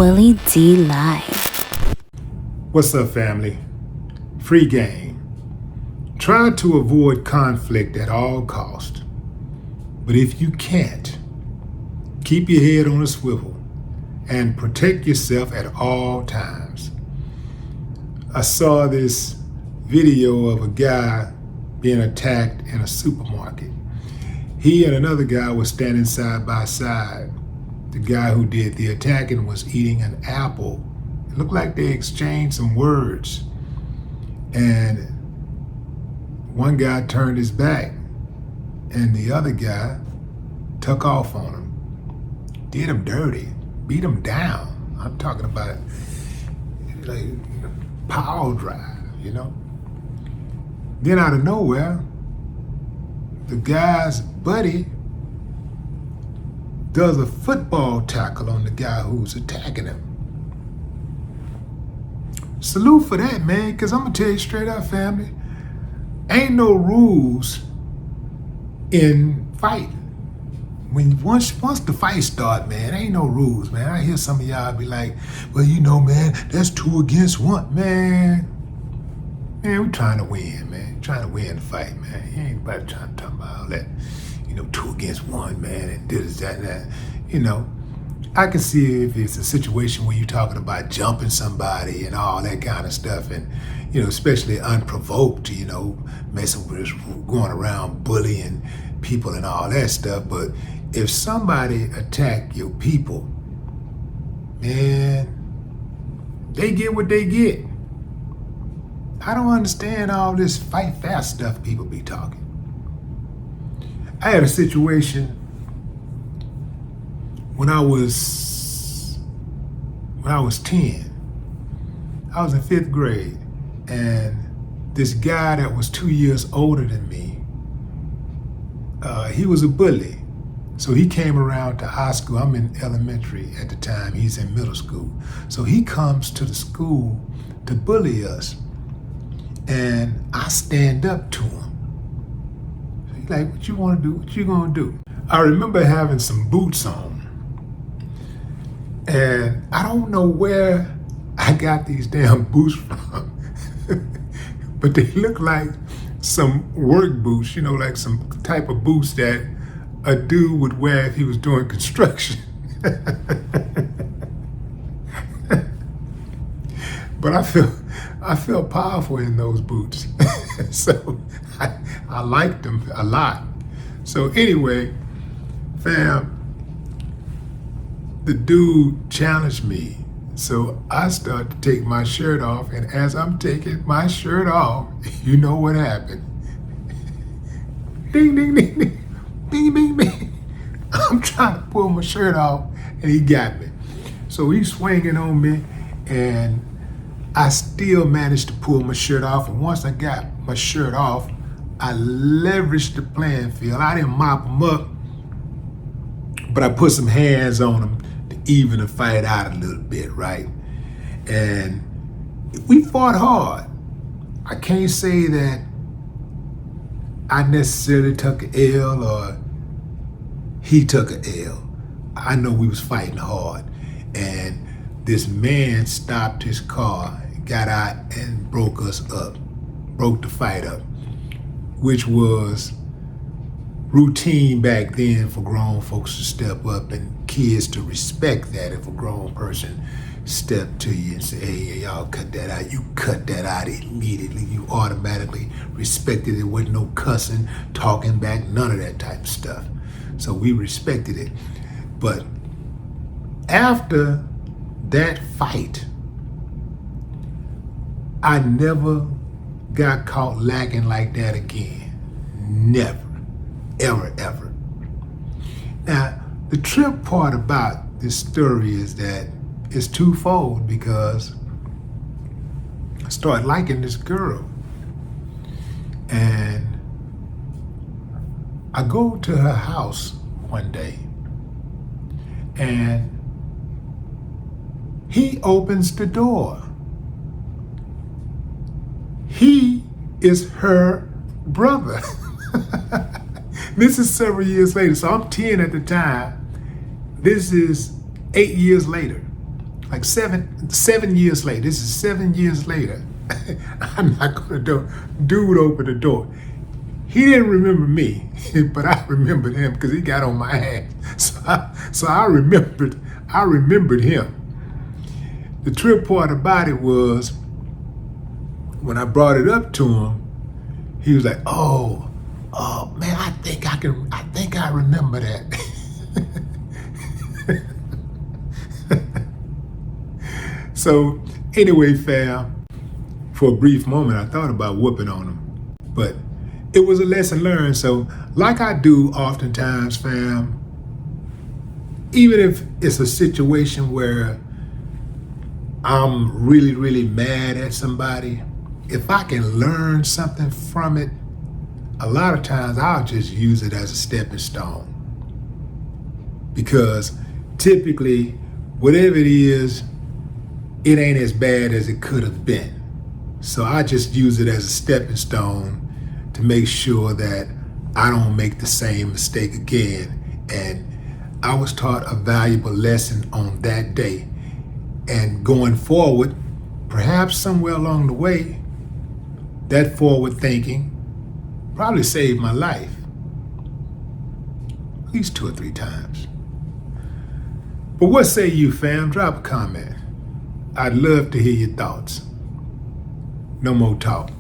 Willie D Live. What's up, family? Free game. Try to avoid conflict at all costs. But if you can't, keep your head on a swivel and protect yourself at all times. I saw this video of a guy being attacked in a supermarket. He and another guy were standing side by side. The guy who did the attacking was eating an apple. It looked like they exchanged some words. And one guy turned his back and the other guy took off on him. Did him dirty, beat him down. I'm talking about like power drive, you know? Then out of nowhere, the guy's buddy does a football tackle on the guy who's attacking him. Salute for that, man, because I'm going to tell you straight up, family, ain't no rules in fighting. Once the fight start, man, ain't no rules, man. I hear some of y'all be like, well, you know, man, that's 2 against 1. Man, we trying to win, man. Trying to win the fight, man. You ain't about trying to talk about all that, 2 against 1, man, and this, that, and that. I can see if it's a situation where you're talking about jumping somebody and all that kind of stuff, and, especially unprovoked, messing with, going around bullying people and all that stuff. But if somebody attack your people, man, they get what they get. I don't understand all this fight fast stuff people be talking. I had a situation when I was 10. I was in 5th grade, and this guy that was 2 years older than me, he was a bully. So he came around to high school. I'm in elementary at the time. He's in middle school. So he comes to the school to bully us. And I stand up to him. So he's like, what you want to do? What you gonna do? I remember having some boots on. And I don't know where I got these damn boots from. But they look like some work boots, like some type of boots that a dude would wear if he was doing construction. But I felt powerful in those boots. So I liked them a lot. So anyway, fam, the dude challenged me. So I start to take my shirt off, and as I'm taking my shirt off, you know what happened? Ding, ding, ding, ding, bing, bing, bing. I'm trying to pull my shirt off, and he got me. So he's swinging on me, and I still managed to pull my shirt off. And once I got my shirt off, I leveraged the playing field. I didn't mop him up, but I put some hands on him to even the fight out a little bit, right? And we fought hard. I can't say that I necessarily took an L or he took an L. I know we was fighting hard. And this man stopped his car, got out and broke the fight up, which was routine back then for grown folks to step up and kids to respect that. If a grown person stepped to you and say, hey, y'all cut that out, you cut that out immediately. You automatically respected it. Wasn't no cussing, talking back, none of that type of stuff. So we respected it. But after that fight, I never got caught lacking like that again. Never, ever, ever. Now, the trip part about this story is that it's twofold, because I started liking this girl. And I go to her house one day, and he opens the door. He is her brother. This is several years later. So I'm 10 at the time. This is 8 years later. like 7 years later. This is 7 years later. I'm not gonna do. Dude opened the door. He didn't remember me, but I remembered him because he got on my ass. So I remembered him. The trip part about it was when I brought it up to him, he was like, "Oh man, I think I remember that." So anyway, fam, for a brief moment, I thought about whooping on him, but it was a lesson learned. So like I do oftentimes, fam, even if it's a situation where I'm really, really mad at somebody, if I can learn something from it, a lot of times I'll just use it as a stepping stone. Because typically, whatever it is, it ain't as bad as it could have been. So I just use it as a stepping stone to make sure that I don't make the same mistake again. And I was taught a valuable lesson on that day. And going forward, perhaps somewhere along the way, that forward thinking probably saved my life at least 2 or 3 times. But what say you, fam? Drop a comment. I'd love to hear your thoughts. No more talk.